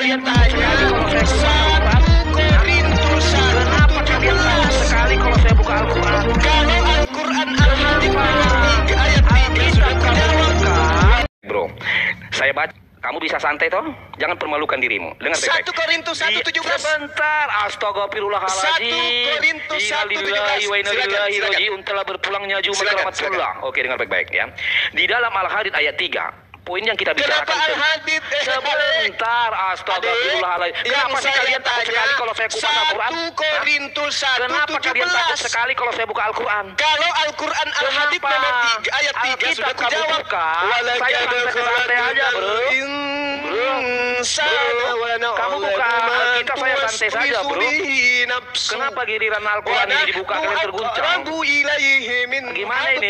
saya tanya, 1 Korintus 1:17. Sekali kalau saya buka Al-Quran. Kalau Al-Quran Al-Hadid nomor 3 ayat 3 sudah kujawab. Bro, saya baca. Kamu bisa santai toh? Jangan permalukan dirimu. Dengar baik-baik. 1 Korintus 1:17. Sebentar, astagfirullahaladzim. 1 Korintus 1:17. Innalillahi wa inna ilaihi raji'un. Telah berpulangnya Jumat rahmatullah. Oke, dengar baik-baik ya. Di dalam Al-Hadid ayat 3. Poin yang kita bicarakan. Kenapa Al-Hadid? Sebentar, astagfirullahaladzim. Kenapa sih kalian takut sekali kalau saya buka Al-Quran? 1 Korintus 1:17. Kenapa kalian takut sekali kalau saya buka Al-Quran? Kalau Al-Quran Al-Hadid nomor 3 ayat 3 sudah kujawab. Saya santai aja, bro. Kamu buka kita, saya santai saja, bro. Kenapa giliran Al-Quran ini dibuka kalian terguncang? Gimana ini?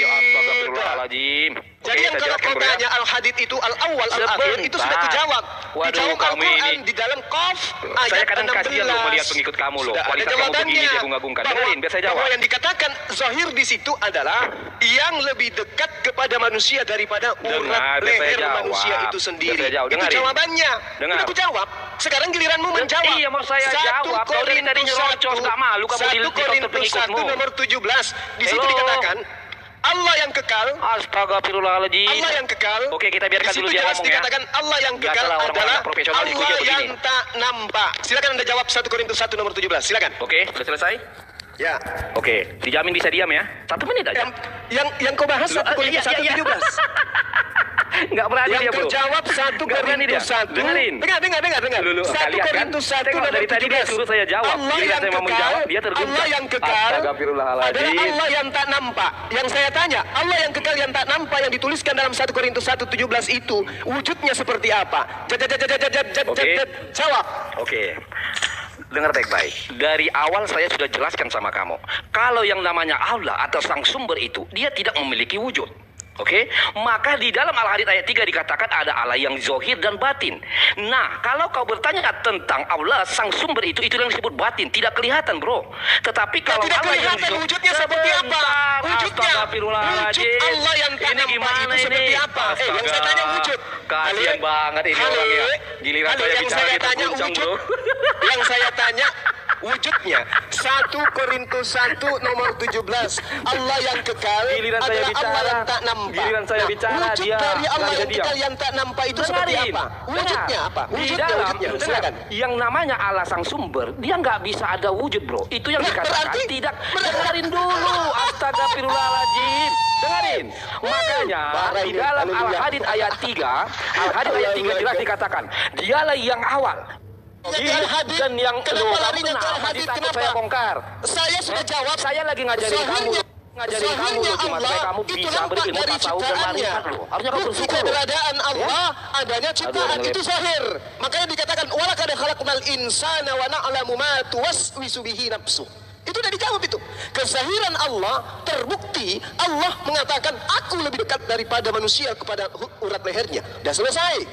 Astagfirullahaladzim. Jadi yang kalau kau tanya Al-Hadid itu Al-Awwal Al-Akhir itu sudah kujawab. Di dalam Al-Quran di dalam Qaf ayat 16. Saya kadang kasihan loh melihat pengikut kamu loh. Kualitas kamu begini diagung-agungkan. Dengerin, biar saya jawab. Bahwa yang dikatakan zahir di situ adalah yang lebih dekat kepada manusia daripada urat leher manusia itu sendiri. Itu jawabannya. Udah aku jawab. Sekarang giliranmu menjawab. Iya, mau saya jawab. Kau dari tadi nyerocos, gak malu kamu di 1 Korintus 1 nomor 17. Di situ dikatakan Allah yang kekal. Astagfirullahaladzim. Allah yang kekal. Oke, kita biarkan dulu dia ngomong ya. Dikatakan Allah yang kekal adalah Allah yang tak nampak. Silakan Anda jawab 1 Korintus 1 nomor 17. Silakan. Oke, sudah selesai? Ya. Oke, dijamin bisa diam ya. 1 menit aja. Yang kau bahas 1 Korintus 1:17. Enggak berani dia, bro. Yang terjawab 1 Korintus 1. Dengerin. Dengar. Dulu, 1 Korintus 1 nomor dari tadi dia suruh saya jawab. Allah yang kekal. Allah yang kekal adalah Allah yang tak nampak. Yang saya tanya, Allah yang kekal yang tak nampak yang dituliskan dalam 1 Korintus 1:17 itu wujudnya seperti apa? Jawab. Oke. Dengar baik-baik. Dari awal saya sudah jelaskan sama kamu. Kalau yang namanya Allah atau sang sumber itu, dia tidak memiliki wujud. Oke, maka di dalam Al-Hadid ayat 3 dikatakan ada Allah yang zohir dan batin. Nah, kalau kau bertanya tentang Allah, sang sumber itu yang disebut batin, tidak kelihatan, bro. Tetapi kalau tidak Allah yang kelihatan wujudnya seperti apa? Wujud Allah yang tak nampak itu seperti apa? Yang saya tanya wujud. Kasian banget ini orangnya. Giliran saya bicara dia terguncang, bro. Yang saya tanya wujudnya 1 Korintus 1 nomor 17. Allah yang kekal adalah Allah yang tak nampak. Giliran saya bicara wujud dia dari Allah yang kekal yang tak nampak itu seperti apa? Wujudnya apa? Wujudnya. Silakan. Yang namanya Allah sang sumber, dia nggak bisa ada wujud, bro. Itu yang dikatakan tidak. Dengerin dulu. Astagfirullahaladzim. Dengerin. Makanya di dalam Al-Hadid ayat 3, Al-Hadid ayat 3 jelas dikatakan, dialah yang awal. Dan yang kenapa larinya ke Al-Hadid? Kenapa? Saya bongkar. Saya sudah jawab. Saya lagi ngajarin kamu. Cuma supaya kamu bisa berilmu tasawuf dan marifat loh. Harusnya kamu bersyukur. Keberadaan Allah adanya ciptaan itu zahir. Makanya dikatakan walaqad khalaqnal insana wa na'lamu ma tuwaswisu bihi nafsu. Itu sudah dijawab itu. Kezahiran Allah terbukti Allah mengatakan aku lebih dekat daripada manusia kepada urat lehernya. Sudah selesai.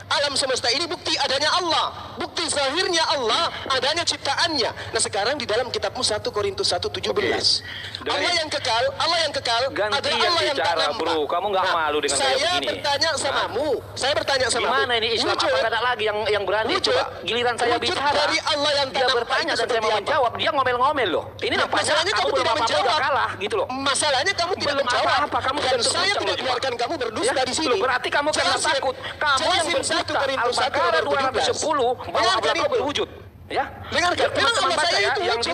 Alam semesta ini bukti adanya Allah, bukti zahirnya Allah adanya ciptaannya. Nah sekarang di dalam kitabmu 1 Korintus 1:17. Allah yang kekal adalah Allah yang tak nampak. Bro, kamu nggak malu dengan saya begini? bertanya samamu. Saya bertanya samamu. Gimana ini Islam? Apa ada lagi yang berani? Coba giliran saya bicara. Dari Allah yang tak dia nampak bertanya itu dan saya mau seperti menjawab. Dia ngomel-ngomel loh. Ini Nah, masalahnya kamu belum tidak apa-apa menjawab. udah kalah gitu loh. Masalahnya kamu tidak Belum menjawab. apa-apa, kamu Dan sudah saya terguncang tidak loh, biarkan kamu berdusta Ya, di sini. loh, berarti kamu karena takut. Kamu yang berdusta. Al-Baqarah 210 bahwa Allah itu berwujud. Ya, dengarkan. teman-teman baca ya, yang di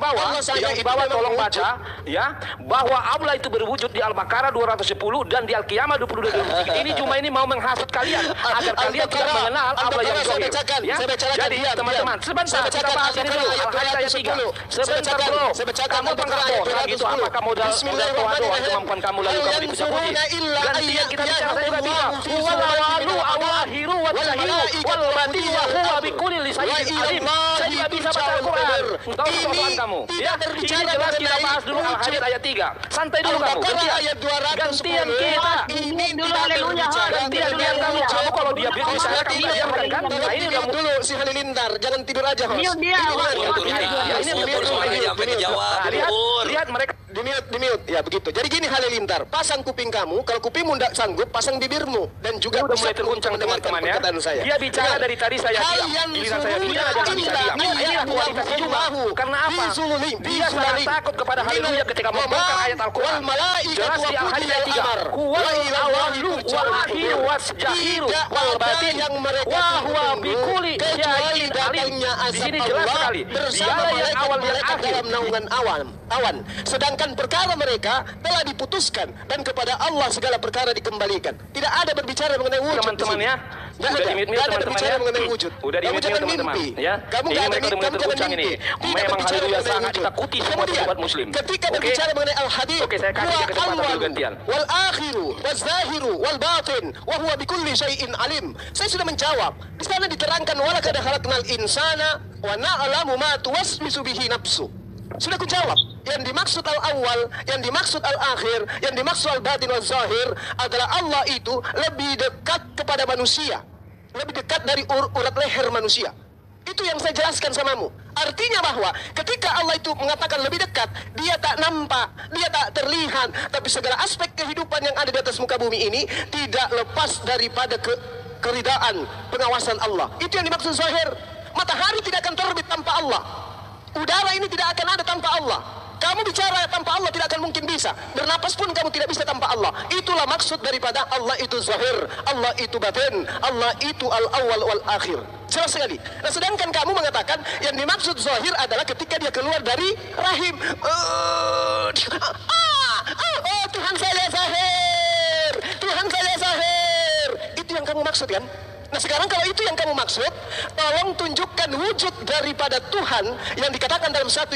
bawah tolong baca ya, bahwa Allah itu berwujud di Al-Baqarah 210 dan di Al-Qiyamah 22. Ini mau menghasut kalian agar kalian tidak mengenal Allah yang zahir. Ya, jadi teman-teman, sebentar kita bahas ini dulu. Al-Hadid ayat 3. Sebentar bro, kamu pengakuan gitu apakah modal doa kemampuan kamu lalu kamu dipuja-puji. Gantian kita bicara saya juga bisa. Wallawalu awahiru wa zahiru wal batin wa huwa bikulli lisayin alim. Saya bisa baca Al-Quran. Tahu persoalan kamu? Ya, ini jelas kita bahas dulu Al-Hadid ayat 3. Santai dulu kamu. Gantian kita. Ini dulu aleluya. Gantian kamu. Kamu kalau dia bisa kamu diamkan kan? Nah ini kamu dulu si Halilintar. Jangan tidur aja, host. Dia. Ini Jawab. lihat mereka Di mute. Ya begitu. Jadi gini Halilintar, pasang kuping kamu, kalau kupingmu tidak sanggup, pasang bibirmu dan juga udah mulai terguncang teman-teman ya. Saya. Dia bicara dari tadi saya diam. Giliran saya bicara dia bisa diam. Inilah kualitasnya juga. Karena apa? Dia sangat takut kepada haleluya ketika membongkar ayat Al-Quran. Jelas di Al-Hadid ayat 3. Huwal awalu wal akhiru wasjahiru wal batin wa huwa bikulli syai'in alim. Di sini jelas sekali. Dialah yang awal dan akhir. Dalam naungan awan. Sedangkan perkara mereka telah diputuskan dan kepada Allah segala perkara dikembalikan. Tidak ada berbicara mengenai wujud. Teman-teman ya. Udah ada berbicara mengenai wujud. Udah Kamu jangan mimpi. Ya. Kamu ini mereka udah mulai terguncang ini. Memang haleluya sangat ditakuti semua umat muslim. Ketika berbicara mengenai al-hadid, oke, saya kasih kesempatan dulu gantian. Wal akhiru wal zahiru wal batin wa huwa bikulli syai'in alim. Saya sudah menjawab. Di sana diterangkan walaqad khalaqnal insana wa na'lamu ma tuwaswisu bihi nafsu. Sudah ku jawab. Yang dimaksud al-awwal, yang dimaksud al-akhir, yang dimaksud al-batin wal zahir adalah Allah itu lebih dekat kepada manusia, lebih dekat dari urat leher manusia. Itu yang saya jelaskan samamu. Artinya bahwa ketika Allah itu mengatakan lebih dekat, dia tak nampak, dia tak terlihat, tapi segala aspek kehidupan yang ada di atas muka bumi ini tidak lepas daripada keridaan, pengawasan Allah. Itu yang dimaksud zahir. Matahari tidak akan terbit tanpa Allah. Udara ini tidak akan ada tanpa Allah. Kamu bicara tanpa Allah tidak akan mungkin bisa. Bernapas pun kamu tidak bisa tanpa Allah. Itulah maksud daripada Allah itu zahir, Allah itu batin, Allah itu al-awwal wal akhir. Jelas sekali. Nah, sedangkan kamu mengatakan yang dimaksud zahir adalah ketika dia keluar dari rahim. Tuhan saya zahir. Tuhan saya zahir. Itu yang kamu maksud kan? Nah sekarang kalau itu yang kamu maksud, tolong tunjukkan wujud daripada Tuhan yang dikatakan dalam 1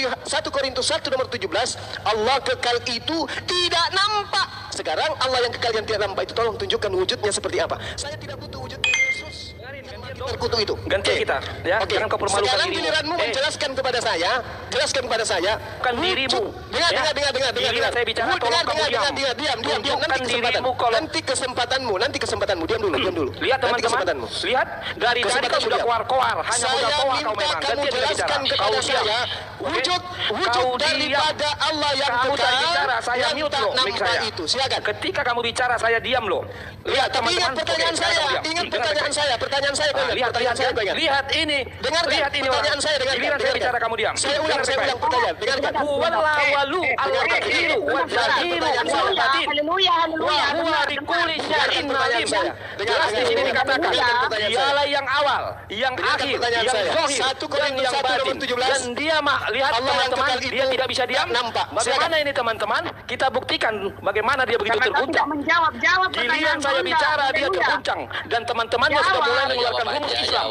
Korintus 1 nomor 17, Allah kekal itu tidak nampak. Sekarang Allah yang kekal yang tidak nampak itu tolong tunjukkan wujudnya seperti apa. Saya tidak butuh wujudnya Yesus terkutuk itu. Ganti kita, ya. Jangan kau permalukan dirimu. Sekarang giliranmu menjelaskan kepada saya, bukan dirimu. Dengar. Giliran saya bicara, tolong kamu diam. Nanti kesempatanmu. Diam dulu. Lihat teman-teman. Lihat dari tadi kau sudah koar-koar, hanya mudah koar kau memang. Ganti jelaskan kepada saya wujud daripada Allah yang kekal saya yang mute tak loh, nampak itu. Silakan. Ketika kamu bicara saya diam loh. Lihat teman-teman. Ingat pertanyaan saya. Lihat ini. Lihat ini pertanyaan saya. Giliran saya bicara kamu diam. Saya ulang pertanyaan. Dengarkan. Wallawalu al-akhiru wal-zahiru wal-batin. Wa huwa bikulli syai'in alim. Jelas di sini dikatakan dialah yang awal, yang akhir, yang zahir, dan yang batin. Dan dia lihat teman-teman, dia tidak bisa diam. Bagaimana ini teman-teman? Kita buktikan bagaimana dia begitu terguncang. Giliran saya bicara dia terguncang dan teman-temannya sudah mulai mengeluarkan rumus Islam.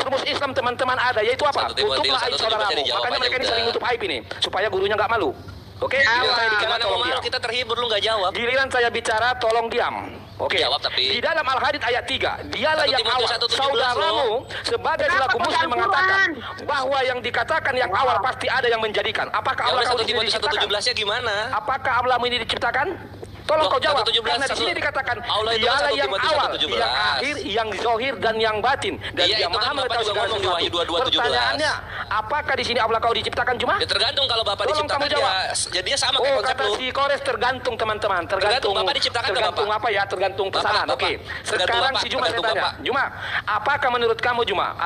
Rumus Islam teman-teman ada, yaitu apa? Tutuplah aib saudaramu. Makanya mereka ini sering tutup aib ini supaya gurunya nggak malu. Oke, giliran saya bicara tolong diam. Kita terhibur lu nggak jawab. Giliran saya bicara tolong diam. Oke. Jawab tapi. Di dalam Al-Hadid ayat 3, dialah yang awal. Saudaramu sebagai selaku muslim mengatakan bahwa yang dikatakan yang awal pasti ada yang menjadikan. Apakah Allah ini diciptakan? 1:17-nya gimana? Apakah Allah ini diciptakan? Tolong kau jawab. Karena di sini dikatakan dialah yang awal, yang akhir, yang zahir dan yang batin. Dan dia maha mengetahui segala sesuatu. Pertanyaannya, apakah di sini Allah kau diciptakan cuma? Ya tergantung kalau Bapak diciptakan ya jadinya sama kayak konsep kata lu. si Kores tergantung teman-teman. Tergantung Bapak diciptakan tergantung apa ya? Tergantung pesanan. Oke. Sekarang si Juma saya tanya. Juma, apakah menurut kamu Juma?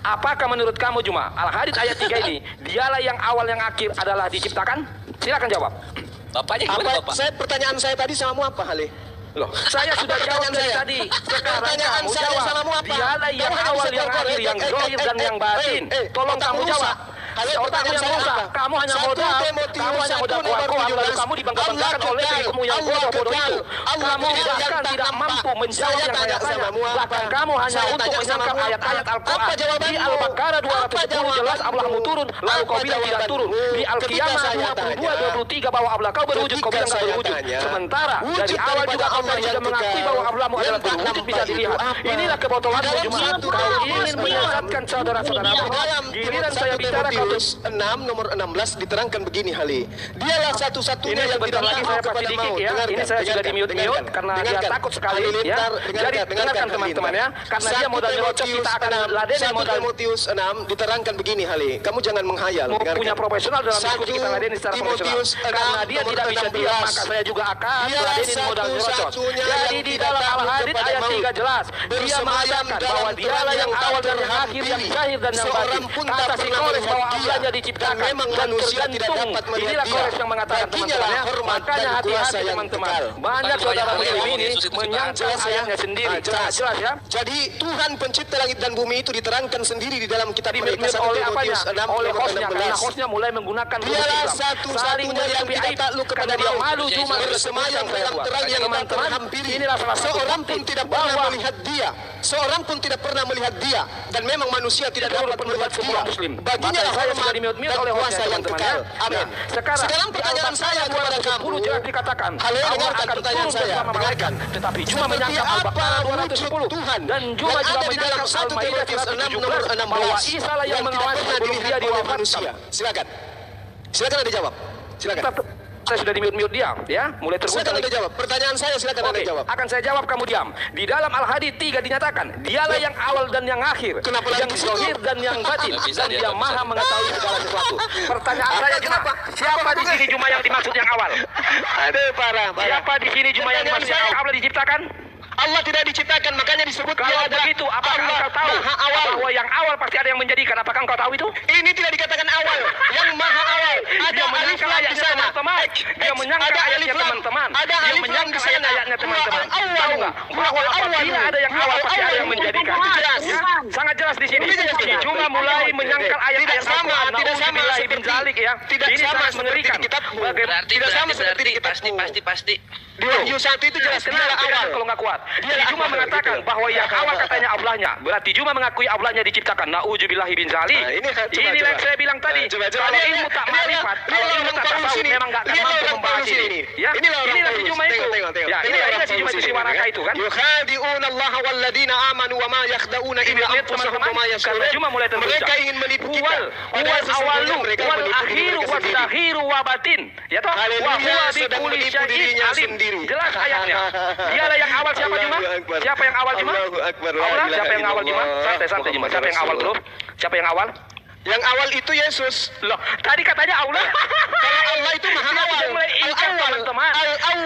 Apakah menurut kamu Juma? Al-Hadid ayat 3 ini, dialah yang awal yang akhir adalah diciptakan? Silakan jawab. Bapaknya gimana Bapak? Pertanyaan saya tadi samamu apa, Hale? Loh, saya sudah jawab dari tadi. Sekarang pertanyaan kamu saya jawab. samamu apa? Dialah yang awal, yang akhir, yang zahir dan yang batin. Tolong kamu jawab. Otakmu yang rusak. Kamu hanya modal. Kamu hanya modal koar-koar. Lalu kamu dibangga-banggakan oleh dirimu yang bodoh-bodoh itu. Kamu bahkan tidak mampu menjawab yang saya tanya. Bahkan kamu hanya untuk menyangkal ayat-ayat Al-Quran. Di Al-Baqarah 210 jelas Allahmu turun. Lalu kau bilang tidak turun. Di Al-Qiyamah 22-23 bahwa Allah kau berwujud. Kau bilang tak berwujud. Sementara dari awal juga Allah sudah mengakui bahwa Allahmu adalah berwujud bisa dilihat. Inilah kebotolanmu Jemaah. Kau ingin menyesatkan saudara-saudaramu. Giliran saya bicara 206 nomor 16 diterangkan begini Hali. Dialah satu-satunya yang tidak lagi saya pasti dikit ya. Ini saya sudah di mute karena dia takut sekali ya. Jadi dengarkan teman-teman ya. Karena dia modal nyerocos kita akan ladeni modal. Timotius 6 diterangkan begini Hali. Kamu jangan menghayal. Mau punya profesional dalam diskusi kita ladeni secara profesional. Karena dia tidak bisa diam, maka saya juga akan ladeni modal nyerocos. Jadi di dalam Al-Hadid ayat 3 jelas. Dia mengatakan bahwa dialah yang awal dan yang akhir, yang zahir dan yang batin. Kata si Kores bahwa Allahnya diciptakan dan tergantung. Inilah Kores yang mengatakan teman-teman ya. Makanya hati-hati teman-teman. Banyak saudara muslim ini menyangkal ayatnya sendiri. Jelas ya. Jadi Tuhan pencipta langit dan bumi itu diterangkan sendiri di dalam kitab mereka. Oleh apanya? Oleh hostnya. Karena hostnya mulai menggunakan dialah satu-satunya yang tidak takluk kepada dia malu cuma bersemayam dalam terang yang teman-teman hampiri. Seorang pun tidak pernah melihat dia. Seorang pun tidak pernah melihat dia. Dan memang manusia tidak dapat melihat dia. Baginya lah hormat dan kuasa yang kekal. Amin. Sekarang pertanyaan saya kepada kamu. Jelas dikatakan Halo, dengarkan pertanyaan saya. Dengarkan. Tetapi cuma menyangka Al-Baqarah 210 Tuhan dan juga menyangka Al-Maidah 117 bahwa Isa lah yang mengawasi sebelum dia diwafatkan. Silakan. Silakan Anda jawab. Silakan. Saya sudah di mute dia, ya, mulai terus. Silakan Anda jawab. Pertanyaan saya silakan Anda jawab. Akan saya jawab, kamu diam. Di dalam Al-Hadid 3 dinyatakan, dialah yang awal dan yang akhir, yang zahir dan yang batin, dan dia maha mengetahui segala sesuatu. Pertanyaan saya kenapa? Siapa di sini cuma yang dimaksud yang awal? Aduh, parah. Siapa di sini cuma yang dimaksud yang awal diciptakan? Allah tidak diciptakan, makanya disebut kalau dia begitu, apakah engkau tahu bahwa yang awal pasti ada yang menjadikan? Apakah engkau tahu itu? Ini tidak dikatakan awal, yang maha awal. Ada alif lam di sana. Dia menyangka ayatnya teman-teman. Dia menyangka ayatnya teman-teman. Tahu nggak? Bahwa apabila ada yang awal pasti ada yang menjadikan. Ya? Sangat jelas di sini. Cuma mulai menyangkal ayat-ayat Al-Quran. Nauzubillahi min dzalik ya. Ini sangat mengerikan. Pasti. Di Wahyu 1 itu jelas awal kalau nggak kuat. Dia cuma mengatakan bahwa yang awal katanya Allahnya. Berarti cuma mengakui Allahnya diciptakan. Nauzubillahi min dzalik. Ini yang saya bilang tadi. Kalau ilmu tak ma'rifat, kalau ilmu tak tasawuf memang nggak akan mampu membahas ini. Ya, inilah si Juma itu. Ya, inilah si Juma itu si Waraka itu kan. Yukhadi'una Allah walladzina amanu wa ma yakhda'una illa anfusahum wa ma yash'urun. Juma mulai terbuka. Mereka ingin menipu kita. Wal awalu wal akhiru was zahiru wa batin. Ya toh? Wa huwa bi kulli syai'in alim. Jelas ayatnya. Dialah yang awal siapa Juma? Siapa yang awal Juma? Allah, siapa yang awal Juma? Santai Juma. Siapa yang awal bro? Siapa yang awal? Yang awal itu Yesus. Loh, tadi katanya Allah. Kalau Allah itu maha awal. Dia mulai ingkar teman-teman.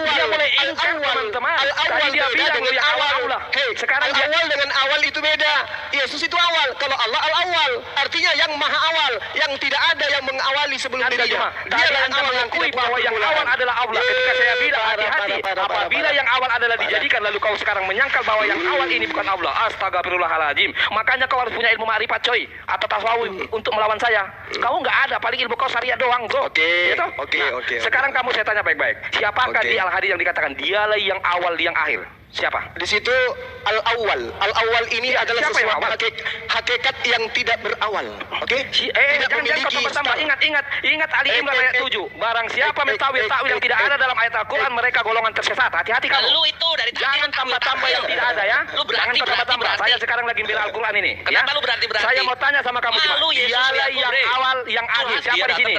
Dia mulai ingkar teman-teman. Tadi dia bilang yang awal. Sekarang dia awal dengan awal itu beda. Yesus itu awal. Kalau Allah al-awal. Artinya yang maha awal. Yang tidak ada yang mengawali sebelum dirinya. Dia yang awal mengakui bahwa yang awal adalah Allah. Ketika saya bilang hati-hati. Apabila yang awal adalah dijadikan lalu kau sekarang menyangkal bahwa yang awal ini bukan Allah. Astagfirullahaladzim. Makanya kau harus punya ilmu ma'rifat coy. Atau tasawuf untuk melawan saya. Kamu nggak ada, paling ilmu kau syariat doang bro. Oke. Sekarang kamu saya tanya baik-baik. Siapakah di Al-Hadid yang dikatakan dialah yang awal, yang akhir? Siapa? Di situ al-awwal. Al-awwal ini adalah sesuatu hakikat yang tidak berawal. Oke? Jangan kau tambah. Ingat Ali Imran ayat 7. Barang siapa mentawil takwil yang tidak ada dalam ayat Al-Quran, mereka golongan tersesat. Hati-hati kamu. Lu itu dari jangan tambah-tambah yang tidak ada ya. Jangan kau tambah-tambah. Saya sekarang lagi bela Al-Quran ini. Kenapa lu berarti? Saya mau tanya sama kamu. Dialah yang awal, yang akhir. Siapa di sini?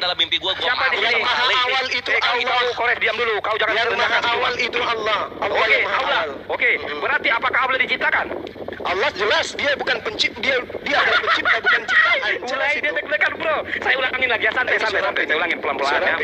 Siapa di sini? Awal itu Allah. Korek diam dulu. Kau jangan merendahkan. Awal itu Allah. Oke, Allah. Oke, berarti apakah Allah diciptakan? Allah jelas dia bukan pencipta, dia adalah pencipta bukan ciptaan. Mulai dia deg-degan bro. Saya ulangin lagi ya, santai. Saya ulangin pelan-pelan ya.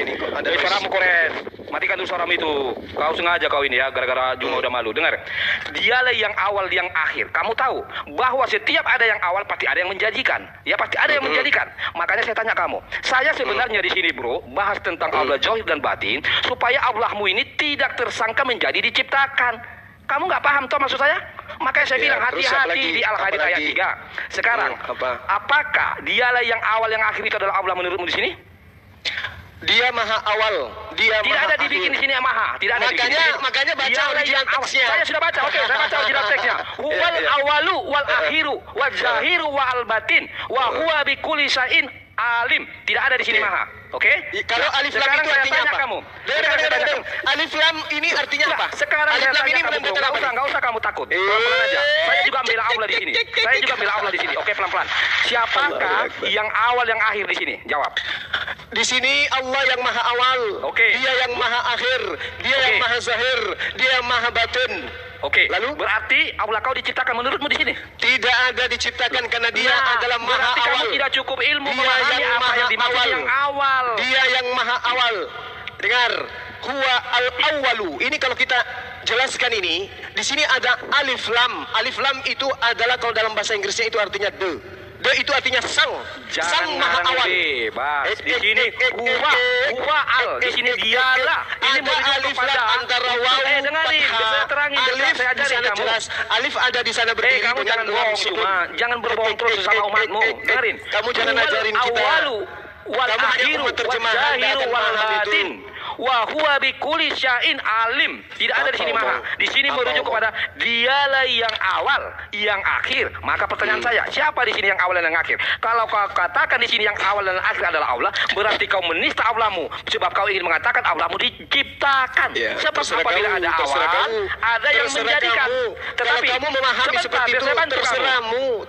Suaramu Kores. Matikan dulu suaramu itu. Kau sengaja kau ini ya, gara-gara Juma udah malu. Dengar. Dialah yang awal, yang akhir. Kamu tahu bahwa setiap ada yang awal pasti ada yang menjadikan. Ya pasti ada yang menjadikan. Makanya saya tanya kamu. Saya sebenarnya di sini bro bahas tentang Allah zahir dan batin supaya Allahmu ini tidak tersangka menjadi diciptakan. Kamu nggak paham toh maksud saya? Makanya saya bilang hati-hati di Al-Hadid ayat 3. Sekarang, apakah dialah yang awal yang akhir itu adalah Allah menurutmu di sini? Dia maha awal. Dia tidak ada dibikin di sini maha. Tidak ada. Makanya baca original teksnya. Saya sudah baca. Oke, saya baca original teksnya. Wal awalu wal akhiru wal zahiru wal batin wa huwa bi kulli syai'in alim. Tidak ada di sini maha. Oke? Kalau alif lam itu artinya apa? Kamu. Alif lam ini artinya apa? Sekarang alif lam ini menandakan apa? Enggak usah kamu takut. Pelan-pelan aja. Saya juga membela Allah Allah di sini. Saya juga bela Allah di sini. Oke, pelan-pelan. Siapakah yang awal yang akhir di sini? Jawab. Di sini Allah yang maha awal. Oke. Dia yang maha akhir. Dia yang maha zahir. Dia yang maha batin. Oke. Lalu berarti Allah kau diciptakan menurutmu di sini? Tidak ada diciptakan karena dia adalah maha berarti awal. kamu tidak cukup ilmu Dia memahami yang apa maha yang dimaksud awal. yang awal. Dia yang maha awal. Dengar, huwa al-awwalu. Ini kalau kita jelaskan ini, di sini ada alif lam. Alif lam itu adalah kalau dalam bahasa Inggrisnya itu artinya the. The itu artinya sang. Sang maha awal. Bebas. Di sini huwa al. Di sini dialah. Ini Ada alif lam antara waw, dengarin, saya terangin, alif saya di ajarin sana kamu. jelas. Alif ada di sana berdiri Kamu jangan dengan bohong sukun. cuma, jangan berbohong terus sama umatmu. Dengarin. Kamu jangan ajarin kita. Awalu wal Kamu hanya akhiru wal penerjemahan, zahiru tidak wal akan paham itu. batin. Wa huwa bi kulli syai'in alim. Tidak ada di sini maha. Di sini merujuk kepada dialah yang awal, yang akhir. Maka pertanyaan saya, siapa di sini yang awal dan yang akhir? Kalau kau katakan di sini yang awal dan yang akhir adalah Allah, berarti kau menista Allahmu. Sebab kau ingin mengatakan Allahmu diciptakan. Ya, Sebab apabila ada awal, ada yang menjadikan. Tetapi kalau kamu memahami seperti itu,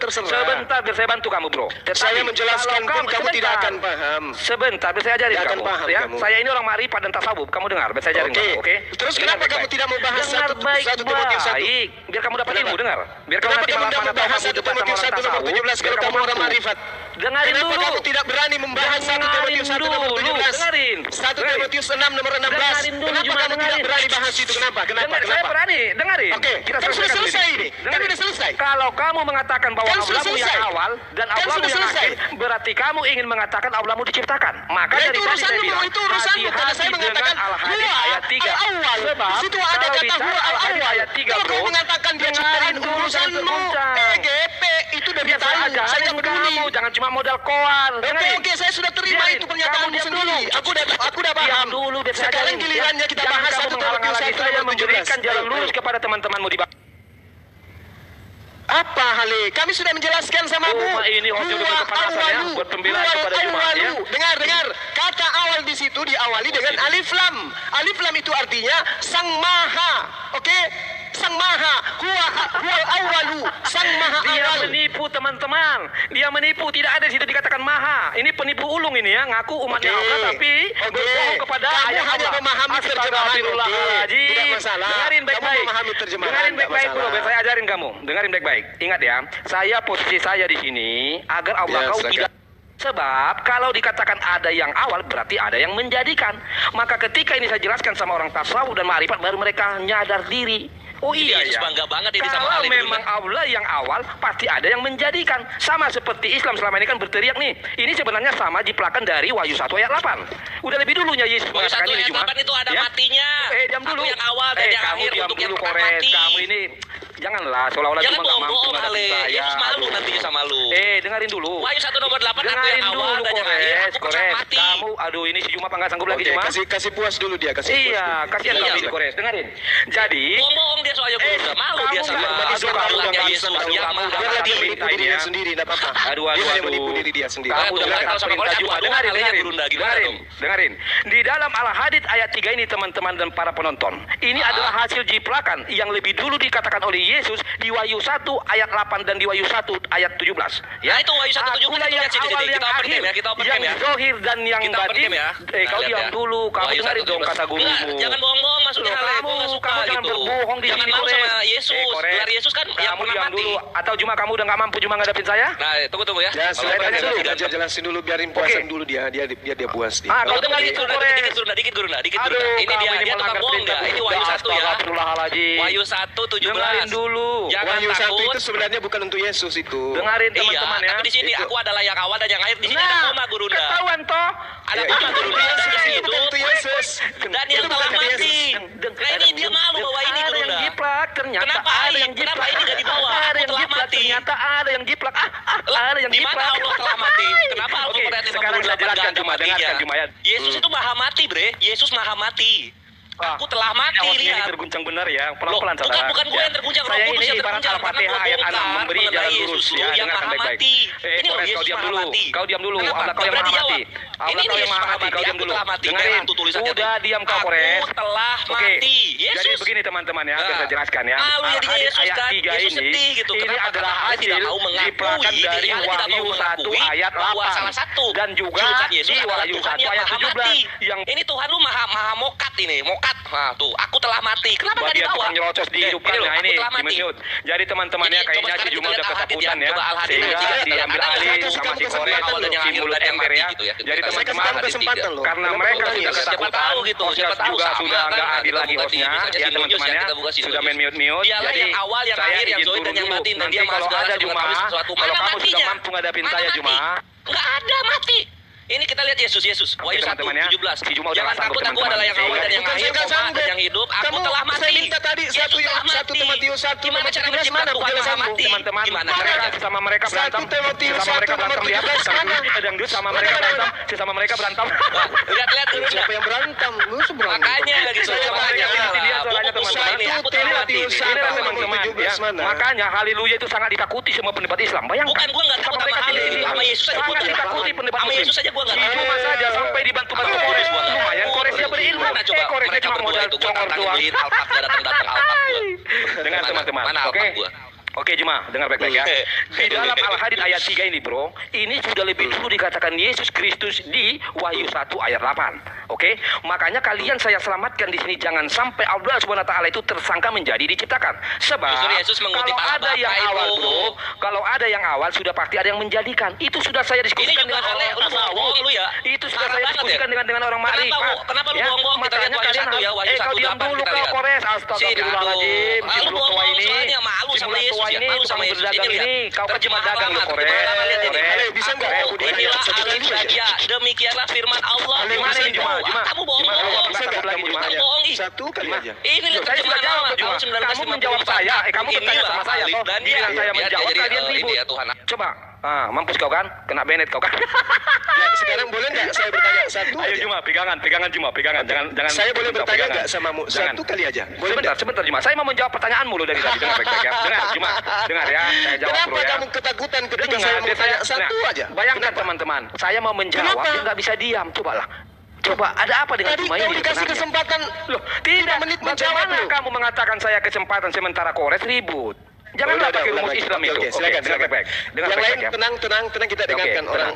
terserah. Sebentar, biar saya bantu kamu, bro. Saya menjelaskan pun kamu tidak akan paham. Sebentar, biar saya ajarin Tidak akan kamu. paham Ya, kamu. saya ini orang marifat dan tasawuf. Kamu dengar, biar saya ajarin kamu. Oke. Terus Dengar kenapa kamu baik-baik. tidak membahas Dengar satu Timotius 1? baik-baik. Biar kamu dapat ilmu, dengar. Biar kamu Kenapa nanti kamu malah tidak pada membahas kamu 1 debat sama Timotius orang 1 nomor tasawuf. 17 kalau Biar kamu orang mampu. marifat? Dengarin Kenapa dulu. kamu tidak berani membahas 1 Timotius 1 nomor 17? Dengarin. 1 Timotius 6 nomor 16. Dengarin dulu, Kenapa cuma kamu tidak dengarin. berani bahas itu? Kenapa? Saya berani, dengarin. Oke, Kita kan sudah selesaikan selesai dulu ini. Kan Dengarin. sudah selesai. Kalau kamu mengatakan bahwa Kan sudah Allahmu yang selesai. awal dan Kan Allahmu sudah yang selesai. akhir, berarti kamu ingin mengatakan Allahmu diciptakan. Maka Ya, dari itu tadi saya urusanmu, bilang, itu urusanmu. Karena saya hati-hati mengatakan dengan Al-Hadid huwa ayat 3. al-awwal. Sebab Di situ ada kalau kata bicara huwa Al-Hadid al-awwal. ayat 3, Kalau bro, kamu mengatakan dia ciptaan dengarin dulu urusanmu. sebentar. EGP itu udah Biar saya bertahu. Saya ajarin peduli. kamu, jangan cuma modal koar. Oke, saya sudah terima Biarin, itu pernyataanmu kamu diam sendiri. dulu. Aku udah paham. Diam dulu, biar saya Sekarang ajarin. gilirannya kita Jangan bahas kamu 1 Timotius menghalang-halangi 1 saya nomor memberikan 17. jalan lurus kepada teman-temanmu di bawah. Apa hale? Kami sudah menjelaskan sama Bu. Ini hotel udah berkepanasan ya, buat pembelaan kepada Jumat ya. Dengar. Kata awal di situ diawali dengan alif lam. Alif lam itu artinya sang maha. Oke? Sang maha. Huwa awalu. Sang maha Dia awal. menipu teman-teman. Dia menipu, tidak ada di situ dikatakan maha. Ini penipu ulung ini ya, ngaku umatnya Oke. Allah tapi berbohong kepada Kamu ayat hanya Allah. memahami terjemahan. Astagfirullahaladzim. Tidak masalah. Dengarin Kamu baik-baik. memahami terjemahan, Dengarin tidak baik-baik bro, masalah. biar saya ajarin kamu. Dengarin baik-baik. Ingat ya, posisi saya di sini agar Allah Ya, kau silakan. tidak. Sebab kalau dikatakan ada yang awal berarti ada yang menjadikan. Maka ketika ini saya jelaskan sama orang tasawuf dan ma'rifat baru mereka nyadar diri. Oh iya Yesus ya. bangga banget ini sama Kalau Ali memang Allah yang awal pasti ada yang menjadikan. Sama seperti Islam selama ini kan berteriak nih. Ini sebenarnya sama jiplakan dari Wahyu 1 ayat 8. Udah lebih dulunya Yesus Wahyu 1 mengatakan ini ayat cuma. 8 itu ada Ya? matinya. Diam dulu. Aku yang awal dan yang kamu akhir diam untuk yang dulu, pernah Kores. mati. Kamu ini janganlah seolah-olah Jangan cuma nggak mampu bohong-bohong ngadepin Ale. saya. Yesus malu Aduh. nanti sama lu. Dengarin dulu. Wahyu 1 nomor 8 aku Dengarin yang dulu, awal dan yang akhir. Kores. Aku pernah mati. Kamu, aduh ini si Juma apa nggak sanggup lagi Oke, Juma? kasih puas dulu dia, kasih puas. Iya, kasihan Iya, kami Bang. Kores. Dengarin. Jadi Bohong-bohong dia soalnya Gurunda. Malu dia sama kamu Yesus. udah Dia kamu malu. udah Biarlah dia kata menipu minta dirinya ini ya. sendiri, tidak apa-apa. Aduh, Dia hanya aduh. menipu diri dia sendiri. Kamu Tuh, udah kan kata kalau sama perintah Kores Jumat. aku Dengarin, doang, dengarin. Gurunda, gimana Dengarin, dong? dengarin. Di dalam Al-Hadid ayat 3 ini teman-teman dan para penonton. Ini adalah hasil jiplakan yang lebih dulu dikatakan oleh Yesus di Wahyu 1 ayat 8 dan di Wahyu 1 ayat 17. Ya, itu Wahyu 1:17 Akulah itu yang lihat sini, awal sini. yang Kita open akhir, cam ya, kita open yang cam ya. zohir dan yang Kita open batin. cam ya. Kau Nah, lihat diam ya. dulu. Kamu Wahyu dengarin 1:17. dong kata gurumu. Enggak, jangan bohong-bohong maksudnya Loh, Ale. Gua nggak suka kamu jangan gitu. berbohong di Jangan sini, mau Kores. sama Yesus. Kores. Gelar Yesus kan yang Kamu pernah diam mati. dulu. Atau cuma kamu udah nggak mampu cuma ngadepin saya? Nah, tunggu ya. Ya, Kalau silakan tanya dulu. aja, jelasin dulu, biarin puasan dulu dia puas dia. Ah, Kalau kau dengar dikit itu, Gurunda, Kores. dikit Gurunda. Aduh, Ini kamu dia melanggar tukang bohong perintah dia. Ini guru. Wahyu 1 ya. Astagfirullahaladzim. Wahyu 1:17. Dengarin dulu. Jangan Wahyu 1 takut. itu sebenarnya bukan untuk Yesus itu. Dengarin Iya, teman-teman ya. tapi di sini Itu. aku adalah yang awal dan yang akhir. Di sini ada koma Gurunda. Ketahuan toh. Ada Ya, koma itu Gurunda. Yesus, Dan yang itu bukan untuk Yesus. Dan yang Itu telah bukan mati. Yesus. Nah, ini dia malu bawa ini Ada yang Gurunda. jiplak, ternyata Kenapa ada ini? yang jiplak. Kenapa ini nggak dibawa? Ada Aku yang telah jiplak, mati. ternyata ada yang jiplak. Lah, Ada yang di mana jiplak. Allah telah mati? Kenapa Allah Oke, berarti sekarang saya jelaskan cuma, dengarkan cuma ya. Yesus itu maha mati, Bre. Yesus maha mati. Aku telah mati, Awaknya ini lihat. terguncang benar ya. Loh, Pelan-pelan saudara. bukan gue yang terguncang, Roh Saya Kudus ini yang ibarat terguncang, karena Al-Fatihah ayat 6 kau memberi bongkar jalan mengenai lurus Yesus ya. lu yang Dengarkan maha baik-baik. mati. Ini loh, Kores, Yesus kau diam maha dulu. mati. Kau diam dulu. Kenapa? Allah kau yang Berarti maha jawab. mati. Allah Ini kau yang Yesus maha maha mati. Kau mati. diam Aku dulu. telah mati. Dengarin. Memang tuh tulisannya Udah tuh. diam kau, Kores. Aku telah Oke. mati. Jadi Yesus. begini teman-teman ya, biar Nah, saya jelaskan ya. malu jadinya Al-Hadits Yesus ayat kan. 3 Yesus ini, sedih gitu. ini Kenapa? adalah Karena Allah hasil tidak mau mengakui diperolehkan diri dari Allah, tidak Wahyu mau 1 mengakui ayat bahwa 8. salah satu Dan juga julukan Yesus di adalah Wahyu Tuhan 1 yang ayat maha 17 mati. yang Ini Tuhan lu maha mokat ini, mokat. Nah, tuh, aku telah mati. Kenapa nggak dia dibawa? tukang nyerocos dihidupkan. loh, Nah aku ini telah mati. di-mute. Jadi teman-temannya Jadi, kayaknya coba si sekarang Juma kita udah lihat ketakutan Al-Hadid ya. Coba Al-Hadid Sehingga ya. diambil Ada alih satu sama si kesempatan Kores, awal dan yang si akhir mulut dan yang ember mati ya. gitu ya. Jadi Kita teman-teman kasih kesempatan loh. karena Kenapa mereka ulangi? sudah Siapa ketakutan, tahu gitu, hostnya siapa tahu juga sama sudah kan. nggak Nah, adil kita lagi buka di hostnya. misalnya Ya Sinonius teman-teman ya, ya. kita buka Sinonius. Sudah main mute-mute. Dialah Jadi yang awal, yang saya akhir, yang izin Zoid dan turun yang dulu. Matin, dan Nanti dia maha kalau segala ada sebelum Juma, mengetahui sesuatu. kalau Mana kamu sudah matinya? mampu ngadapin Mana saya mati? Juma. Nggak ada mati. Ini kita lihat Yesus, Wahyu 1, teman-teman ya. 17. Si Juma udah Jangan nggak sanggup, takut, aku teman-teman. adalah yang awal dan yang Bukan akhir, saya nggak koma, dan sanggup. yang hidup. Aku Kamu- telah mati. saya minta tadi Yesus satu telah satu mati. Timotius 1 Gimana nomor cara 17 menciptakan mana? Tuhan Bukan maha sambung. mati? Teman-teman, Gimana mereka caranya? sama mereka berantem. 1 Timotius Sama mereka 1 nomor berantem lihat. 17 mana? Dangdut sama mereka Mana, berantem. mana? Sama mereka berantem. Wah, lihat turun Siapa dah. yang berantem? Lu seberantem. Makanya lagi Saya sama tanya, aja. Dia soalnya teman-teman. Ini aku telah Inilah mati. Timotius Inilah Satu teman-teman nomor 17 ya. mana? Makanya haleluya itu sangat ditakuti semua pendebat Islam. Bayangkan. Bukan, gua nggak takut Sama sama mereka haleluya. sendiri. Sama Yesus aja gua Sangat nggak ditakuti pendebat Sama Muslim. Yesus aja gua nggak Si Juma saja sampai dibantu-bantu Sama Kores. Yesus gua nggak Lumayan takut. Kores dia berilmu. Mana coba Kores dia mereka cuma berdua modal itu gua congor tantangin doang. duit Alphard, gak datang-datang Alphard gua. Dengar Mana- teman-teman. Mana Oke. Alphard gua? Oke Juma, dengar baik-baik ya. Di dalam Al-Hadid ayat 3 ini bro, ini sudah lebih dulu dikatakan Yesus Kristus di Wahyu 1 ayat 8. Oke, makanya kalian saya selamatkan di sini jangan sampai Allah SWT itu tersangka menjadi diciptakan. Sebab Justru Yesus mengutip kalau ada Allah yang Bapa awal itu. bro, kalau ada yang awal sudah pasti ada yang menjadikan. Itu sudah saya Ini diskusikan juga dengan aneh, lu orang bohong lu ya. Itu sudah Parah saya banget diskusikan ya. dengan orang Mari. Kenapa lu bohong-bohong? Kita lihat Makanya Wahyu kalian 1 ya, Wahyu kau 1 diam 8 dulu kita kau lihat. Kores. Astagfirullahaladzim. Lu Si mulut tua bohong ini, soalnya malu si sama mulut Yesus tua ya, ini, malu tukang sama Yesus. berdagang Ini lihat. ini, kau kan cuma Terjemahan dagang lu Muhammad. Kores. Pertama lihat ini. Kores. Bisa nggak? Aku inilah Al-Ibadiyah. Demikianlah firman Allah. Gimana ini Juma? Kamu bohong. Gimana? Bisa nggak Lagi, kamu Juma? tanya? Bohong, ih. Satu kali aja. Ini lihat Saya sudah terjemahan jawab Muhammad Juma. tahun Kamu menjawab 1954. saya, kamu bertanya Inilah sama saya. Toh, Al-Ibadiyah. giliran saya Biar menjawab jadi, kalian ini ribut. ya Tuhan. Coba, mampus kau kan? Kena Bennett kau kan? Nah, sekarang boleh nggak saya bertanya satu Ayo aja? Juma, pegangan Juma, pegangan. Jangan. Saya boleh minta bertanya pegangan. nggak sama mu? Jangan. Satu kali aja. Boleh nggak? Sebentar Juma. Saya mau menjawab pertanyaanmu loh dari tadi. Dengar baik-baik ya. Dengar Juma. Dengar ya. Saya jawab Kenapa bro ya. kamu ketakutan ketika Dengar, saya mau tanya nah, satu aja? Bayangkan teman-teman, saya mau menjawab, Kenapa? dia nggak bisa diam. Cobalah. Coba, ada apa dengan Tadi Juma kau ini dikasih sebenarnya? kesempatan Loh, tidak. menit menjawab Bagaimana loh. kamu mengatakan saya kesempatan sementara Kores ribut? Janganlah pakai rumus Islam itu. Oke, silakan, dengar silakan. baik-baik. Dengar Yang lain baik-baik ya. tenang kita dengarkan tenang.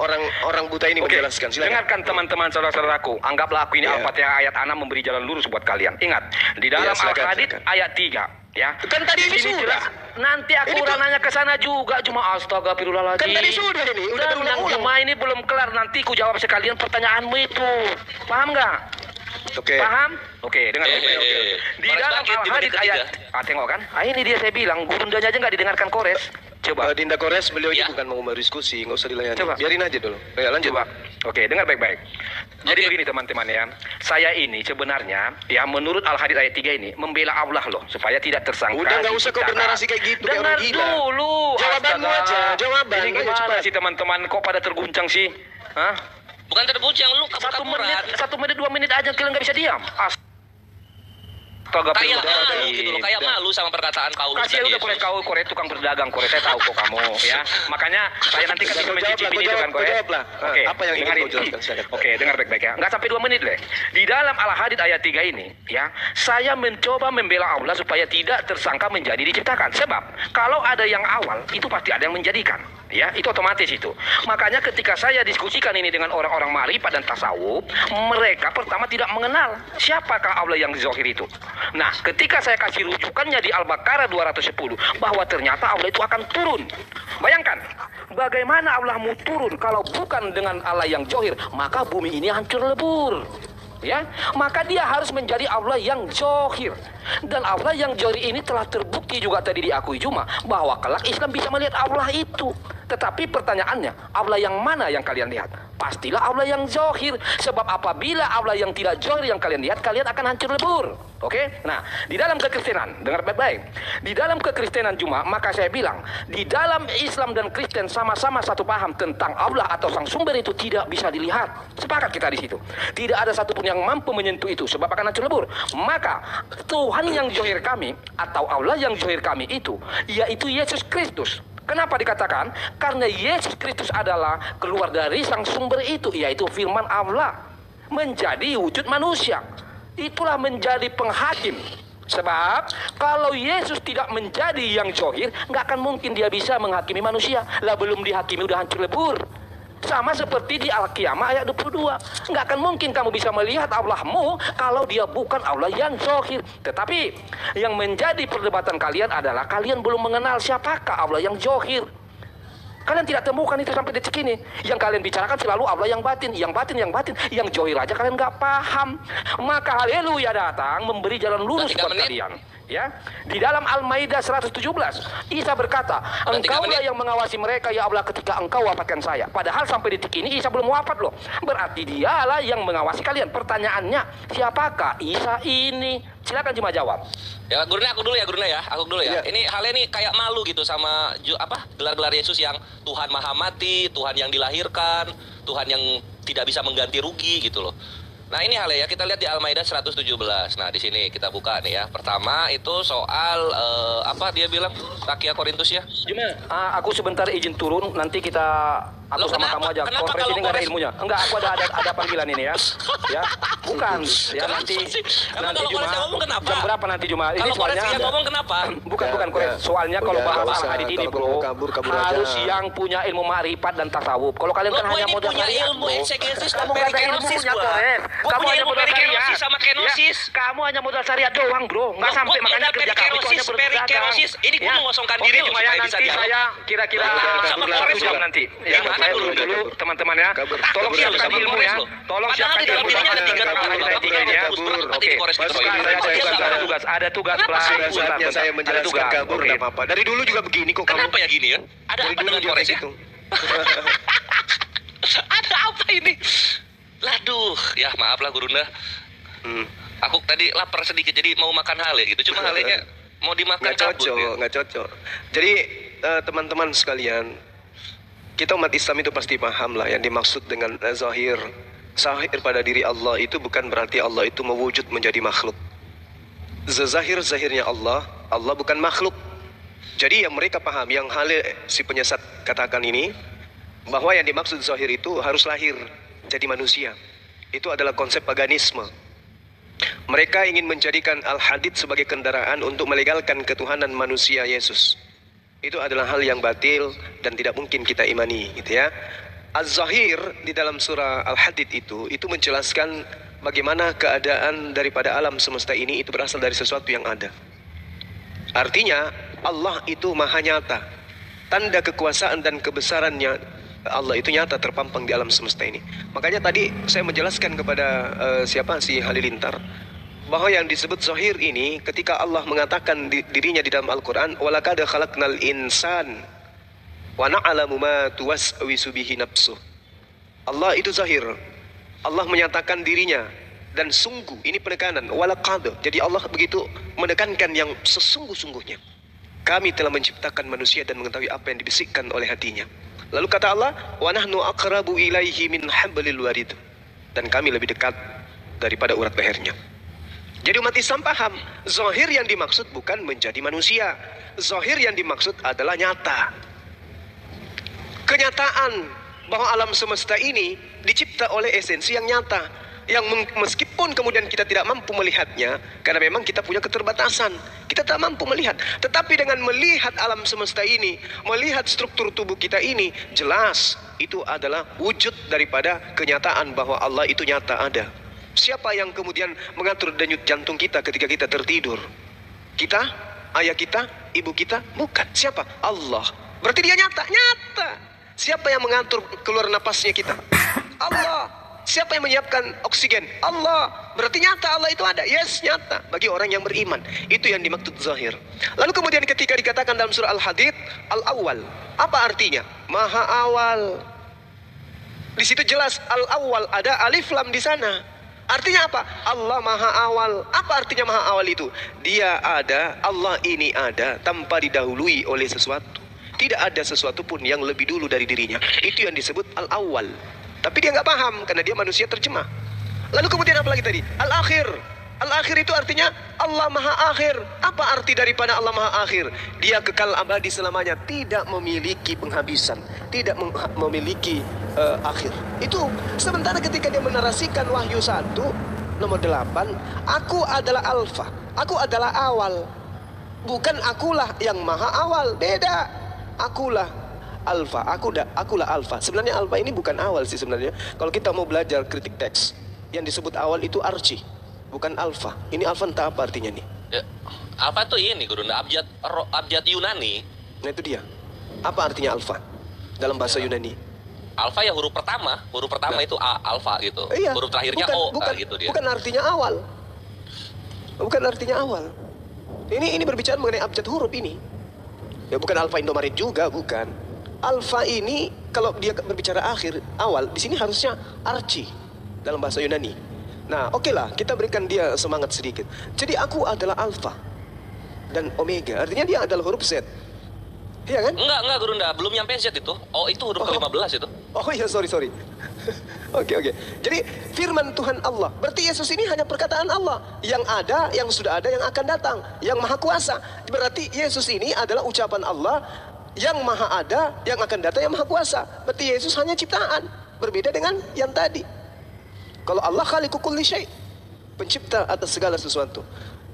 orang buta ini Oke, menjelaskan. Silakan. dengarkan teman-teman saudara-saudaraku. Anggaplah aku ini Iya. Al-Fatihah ayat 6 memberi jalan lurus buat kalian. Ingat, di dalam Iya, silakan, Al-Hadid silakan. ayat 3. Ya. Kan tadi Di ini sini sudah. jelas. Nanti aku Ini udah tuh- nanya ke sana juga. Cuma astagfirullahaladzim. Kan tadi sudah ini, udah Tenang, berulang-ulang. Juma ini belum kelar. Nanti ku jawab sekalian pertanyaanmu itu. Paham nggak? Oke. Paham? Oke, dengar baik-baik. Hehehe. Di Kores dalam bangkit di Al-Hadid menit ayat, tengok kan? Ini dia saya bilang, gurundanya aja nggak didengarkan Kores. Coba. Dinda Kores, beliau ini Ya. bukan mau berdiskusi, nggak usah dilayani. Coba. Biarin aja dulu. Ya, lanjut. Coba. Oke, dengar baik-baik. Jadi Oke. begini teman-teman ya. Saya ini sebenarnya ya menurut Al-Hadid ayat 3 ini membela Allah loh supaya tidak tersangka. Udah, nggak usah kau diciptakan. bernarasi kayak gitu, kayak Dengar orang gila. dulu. Jawabanmu Astaga. aja, jawaban. Ini Ayo, gimana cepat. sih teman-teman kok pada terguncang sih? Hah? Bukan terguncang, lu 1 menit, kabur-kaburan. 1 menit, 2 menit aja kalian nggak bisa diam. Astaga. Kayak Udah, malu gitu loh, kayak malu sama perkataan Paulus Kasih dan udah Kores, Yesus. kau Kores tukang berdagang Kores, saya tahu kok kamu ya. Makanya saya nanti kasih Kau mencicipi jawablah, itu kan kau Kores. jawablah. Oke, Apa yang ingin dengarin. kau jelaskan? Silakan. Oke, dengar baik-baik ya. Nggak sampai 2 menit deh. Di dalam Al-Hadid ayat 3 ini ya, saya mencoba membela Allah supaya tidak tersangka menjadi diciptakan. Sebab kalau ada yang awal itu pasti ada yang menjadikan. Ya, itu otomatis itu. Makanya ketika saya diskusikan ini dengan orang-orang marifat dan tasawuf, mereka pertama tidak mengenal siapakah Allah yang zahir itu. Nah, ketika saya kasih rujukannya di Al-Baqarah 210 bahwa ternyata Allah itu akan turun. Bayangkan, bagaimana Allah mau turun kalau bukan dengan Allah yang zahir, maka bumi ini hancur lebur. Ya, maka dia harus menjadi Allah yang zahir. Dan Allah yang zahir ini telah terbukti juga tadi diakui Juma bahwa kelak Islam bisa melihat Allah itu. Tetapi pertanyaannya, Allah yang mana yang kalian lihat? Pastilah Allah yang zohir. Sebab apabila Allah yang tidak zohir yang kalian lihat, kalian akan hancur lebur. Oke? Nah, di dalam kekristenan, dengar baik-baik. Di dalam kekristenan cuma, maka saya bilang, di dalam Islam dan Kristen sama-sama satu paham tentang Allah atau sang sumber itu tidak bisa dilihat. Sepakat kita di situ. Tidak ada satupun yang mampu menyentuh itu, sebab akan hancur lebur. Maka Tuhan yang zohir kami atau Allah yang zohir kami itu, yaitu Yesus Kristus. Kenapa dikatakan? Karena Yesus Kristus adalah keluar dari sang sumber itu, yaitu firman Allah, menjadi wujud manusia. Itulah menjadi penghakim. Sebab kalau Yesus tidak menjadi yang zohir, nggak akan mungkin dia bisa menghakimi manusia. Lah belum dihakimi udah hancur lebur. Sama seperti di Al-Qiyamah ayat 22. Nggak akan mungkin kamu bisa melihat Allahmu kalau dia bukan Allah yang zohir. Tetapi yang menjadi perdebatan kalian adalah kalian belum mengenal siapakah Allah yang zohir. Kalian tidak temukan itu sampai detik ini. Yang kalian bicarakan selalu Allah yang batin. Yang batin, yang batin. Yang zohir aja kalian nggak paham. Maka haleluya datang memberi jalan lurus buat kalian. Ya, di dalam Al-Maidah 117 Isa berkata, engkaulah yang mengawasi mereka ya Allah ketika engkau wafatkan saya. Padahal sampai detik ini Isa belum wafat loh. Berarti dialah yang mengawasi kalian. Pertanyaannya, siapakah Isa ini? Silakan cuma jawab. Ya, Guruna aku dulu ya. Aku dulu ya. Ini halnya nih kayak malu gitu sama gelar-gelar Yesus yang Tuhan Maha Mati, Tuhan yang dilahirkan, Tuhan yang tidak bisa mengganti rugi gitu loh. Nah ini hal ya, kita lihat di Al-Maidah 117. Nah di sini kita buka nih ya. Pertama itu soal apa dia bilang Rakia Korintus ya. Cuma aku sebentar izin turun, nanti kita aku sama kamu aja. Konferensi ini nggak ada ilmunya. Enggak, aku ada panggilan ini ya. Ya, bukan. Ya nanti Juma. Jam berapa nanti Juma? Ini soalnya ngomong kenapa? Bukan Kores. Soalnya kalau bahas al-hadits ini bro, harus yang punya ilmu ma'rifat dan tasawuf. Kalau kalian kan hanya modal syariat, ilmu eksegesis dan kamu nggak ada ilmunya Kores. Kamu hanya modal syariat sama kenosis. Kamu hanya modal syariat doang bro. Nggak sampai makanya kerja kamu itu hanya berdagang. Ini gue mengosongkan diri loh supaya bisa jawab. Saya kira-kira 1 jam nanti. Ya, saya turun dulu teman-teman ya. Tolong siapkan ilmu ya. Tolong siapkan ilmu ya. Oke. Ada tugas saatnya saya menjelaskan kabur enggak apa-apa. Dari dulu juga begini kok kamu. Kenapa ya gini ya? Ada apa dengan Kores itu? Ada apa ini? Laduh, ya maaf lah Gurunda. Aku tadi lapar sedikit jadi mau makan hale gitu. Cuma halenya mau dimakan nggak cocok. Jadi teman-teman sekalian, kita umat Islam itu pasti paham lah yang dimaksud dengan zahir. Zahir pada diri Allah itu bukan berarti Allah itu mewujud menjadi makhluk. Zahirnya Allah bukan makhluk. Jadi yang mereka paham, yang hale si penyesat katakan ini, bahwa yang dimaksud zahir itu harus lahir jadi manusia. Itu adalah konsep paganisme. Mereka ingin menjadikan al-hadits sebagai kendaraan untuk melegalkan ketuhanan manusia Yesus. Itu adalah hal yang batil dan tidak mungkin kita imani, gitu ya. Az-Zahir di dalam surah Al-Hadid itu menjelaskan bagaimana keadaan daripada alam semesta ini itu berasal dari sesuatu yang ada. Artinya Allah itu maha nyata. Tanda kekuasaan dan kebesarannya Allah itu nyata terpampang di alam semesta ini. Makanya tadi saya menjelaskan kepada si Halilintar bahwa yang disebut zahir ini ketika Allah mengatakan dirinya di dalam Al-Quran, walaqad khalaqnal insan wa na'lamu ma tuwaswisu bihi nafsuh. Allah itu zahir. Allah menyatakan dirinya dan sungguh, ini penekanan walaqad. Jadi Allah begitu menekankan yang sesungguh-sungguhnya. Kami telah menciptakan manusia dan mengetahui apa yang dibisikkan oleh hatinya. Lalu kata Allah, wa nahnu aqrabu ilaihi min hablil warid. Dan kami lebih dekat daripada urat lehernya. Jadi umat Islam paham, zahir yang dimaksud bukan menjadi manusia. Zahir yang dimaksud adalah nyata. Kenyataan bahwa alam semesta ini dicipta oleh esensi yang nyata, yang meskipun kemudian kita tidak mampu melihatnya karena memang kita punya keterbatasan, kita tak mampu melihat, tetapi dengan melihat alam semesta ini, melihat struktur tubuh kita ini, jelas itu adalah wujud daripada kenyataan bahwa Allah itu nyata ada. Siapa yang kemudian mengatur denyut jantung kita ketika kita tertidur? Kita? Ayah kita? Ibu kita? Bukan. Siapa? Allah. Berarti dia nyata. Siapa yang mengatur keluar napasnya kita? Allah. Siapa yang menyiapkan oksigen? Allah. Berarti nyata Allah itu ada. Yes, nyata. Bagi orang yang beriman. Itu yang dimaksud zahir. Lalu kemudian ketika dikatakan dalam surah Al-Hadid, Al-Awwal. Apa artinya? Maha awal. Di situ jelas Al-Awwal, ada alif lam di sana. Artinya apa? Allah maha awal. Apa artinya maha awal itu? Dia ada, Allah ini ada tanpa didahului oleh sesuatu. Tidak ada sesuatu pun yang lebih dulu dari dirinya. Itu yang disebut Al-Awwal. Tapi dia nggak paham karena dia manusia terjemah. Lalu kemudian apa lagi tadi? Al-Akhir. Al-Akhir itu artinya Allah Maha Akhir. Apa arti daripada Allah Maha Akhir? Dia kekal abadi selamanya, tidak memiliki penghabisan, tidak memiliki akhir. Itu sementara ketika dia menarasikan Wahyu 1 nomor 8, aku adalah alfa, aku adalah awal. Bukan akulah yang maha awal, beda. Akulah alfa, akulah alfa. Sebenarnya alfa ini bukan awal sih sebenarnya. Kalau kita mau belajar kritik teks, yang disebut awal itu archi, bukan alfa. Ini alfa entah apa artinya nih. Ya, alfa tuh ini guru, abjad Yunani. Nah itu dia. Apa artinya alfa dalam bahasa Yunani? Alfa ya huruf pertama nah. Itu A, alfa gitu. Iya, huruf terakhirnya bukan, O, gitu dia. Bukan artinya awal. Bukan artinya awal. Ini berbicara mengenai abjad huruf ini. Ya bukan alfa Indomaret juga, bukan. Alfa ini kalau dia berbicara akhir, awal, di sini harusnya archi dalam bahasa Yunani. Nah, oke lah, kita berikan dia semangat sedikit. Jadi aku adalah alfa dan omega. Artinya dia adalah huruf Z. Iya kan? Enggak guru, belum nyampe Z itu. Oh, itu huruf ke-15 itu. Oh iya, sorry. Oke. Jadi firman Tuhan Allah. Berarti Yesus ini hanya perkataan Allah. Yang ada, yang sudah ada, yang akan datang. Yang maha kuasa. Berarti Yesus ini adalah ucapan Allah. Yang maha ada, yang akan datang, yang maha kuasa. Berarti Yesus hanya ciptaan. Berbeda dengan yang tadi. Kalau Allah khaliqu kulli syai', pencipta atas segala sesuatu.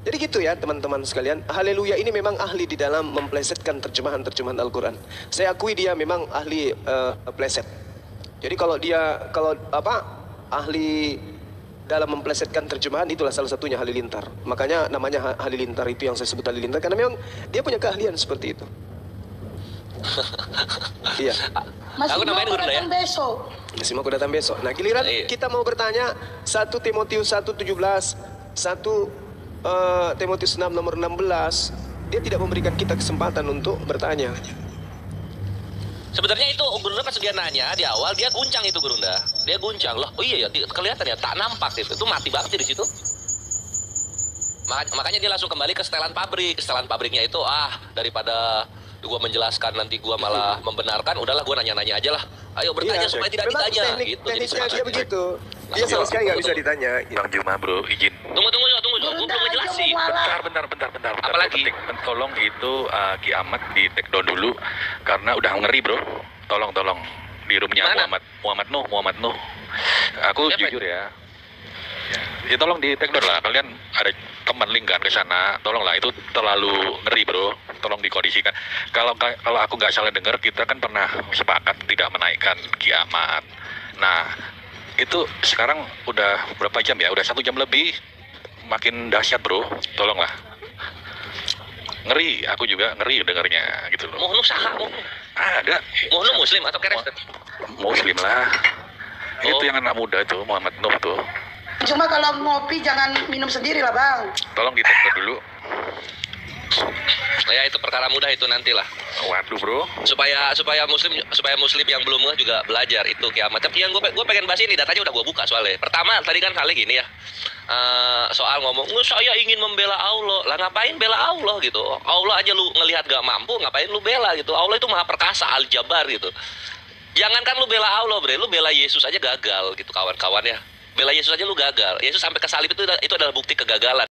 Jadi gitu ya teman-teman sekalian. Haleluya ini memang ahli di dalam memplesetkan terjemahan-terjemahan Al-Quran. Saya akui dia memang ahli pleset. Jadi kalau ahli dalam memplesetkan terjemahan, itulah salah satunya Halilintar. Makanya namanya Halilintar, itu yang saya sebut Halilintar, karena memang dia punya keahlian seperti itu. Iya. Aku namain guru ya. Masih mau datang besok. Nah giliran kita mau bertanya 1 Timotius 1:17, 1 Timotius 6 nomor 16, dia tidak memberikan kita kesempatan untuk bertanya. Sebenarnya itu Gurunda pas dia nanya di awal, dia guncang itu Gurunda. Dia guncang loh. Oh iya ya, kelihatan ya, tak nampak itu. Itu mati banget di situ. Makanya dia langsung kembali ke setelan pabrik. Setelan pabriknya itu daripada gua menjelaskan nanti gua malah membenarkan, udahlah gua nanya-nanya aja lah. Ayo bertanya supaya tidak ditanya gitu. Tekniknya dia begitu. Dia sama sekali nggak bisa ditanya. Bang Juma bro, izin. Tunggu. Gua belum ngejelasin. Bentar. Apalagi? Tolong itu kiamat di take down dulu karena udah ngeri bro. Tolong di roomnya Muhammad Nuh. Aku jujur ya. Ya tolong di take down lah. Kalian ada teman link kan ke sana. Tolonglah, itu terlalu ngeri bro. Tolong dikondisikan. Kalau aku nggak salah dengar, kita kan pernah sepakat tidak menaikkan kiamat. Nah, itu sekarang udah berapa jam ya? Udah 1 jam lebih. Makin dahsyat bro. Tolonglah. Ngeri, aku juga ngeri dengarnya gitu loh. Muhnu saha? Ada. Muhnu muslim atau Kristen? Muslim lah. Itu yang anak muda tuh, Muhammad Nuh tuh. Cuma kalau ngopi jangan minum sendiri lah bang. Tolong di-take dulu. Ya itu perkara mudah itu nantilah. Waduh bro. Supaya muslim yang belum juga belajar itu kiamat. Tapi yang gue pengen bahas ini, datanya udah gue buka soalnya. Pertama tadi kan kali gini ya. Soal ngomong, saya ingin membela Allah. Lah ngapain bela Allah gitu? Allah aja lu ngelihat gak mampu, ngapain lu bela gitu? Allah itu maha perkasa, Al-Jabbar gitu. Jangankan lu bela Allah, bre, lu bela Yesus aja gagal gitu kawan-kawan ya. Bela Yesus aja lu gagal. Yesus sampai ke salib itu adalah bukti kegagalan.